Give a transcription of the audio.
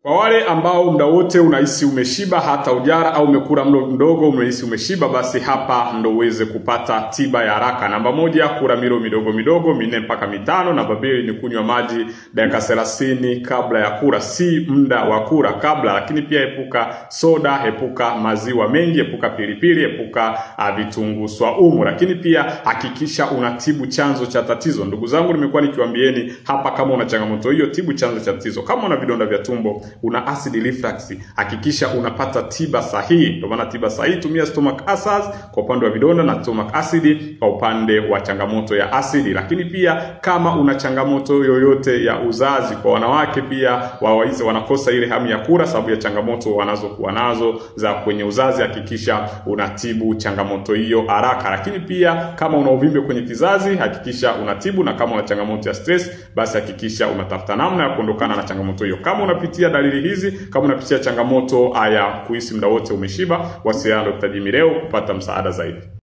Kwa wale ambao muda wote unahisi umeshiba hata ujara au umekula mlo mdogo unahisi umeshiba, basi hapa ndo uweze kupata tiba ya haraka. Namba 1, kula milo midogo midogo 4 mpaka 5. Namba 2 ni kunywa maji dakika 30 kabla ya kula, si muda wa kula, kabla. Lakini pia epuka soda, epuka maziwa mengi, epuka pilipili, epuka vitunguu swaumu. Lakini pia hakikisha unatibu chanzo cha tatizo. Ndugu zangu, nimekuwa nikiwaambieni hapa, kama una changamoto hiyo, tibu chanzo cha tatizo. Kama una vidonda vya tumbo, una acid reflux, hakikisha unapata tiba sahihi. Ndio maana tiba sahihi, tumia stomach acids kwa upande wa vidonda na stomach acid kwa upande wa changamoto ya acid. Lakini pia kama una changamoto yoyote ya uzazi, kwa wanawake pia wawaize wanakosa ile hamu ya kula sababu ya changamoto wanazokuwa nazo za kwenye uzazi, hakikisha unatibu changamoto hiyo haraka. Lakini pia kama una uvimbe kwenye kizazi, hakikisha unatibu, na kama una changamoto ya stress, basi hakikisha unatafuta namna ya kuondokana na changamoto hiyo. Kama unapitia dalili hizi, kama unapitia changamoto ya kuhisi muda wote umeshiba, wasiliana na Dr. Jimmy leo kupata msaada zaidi.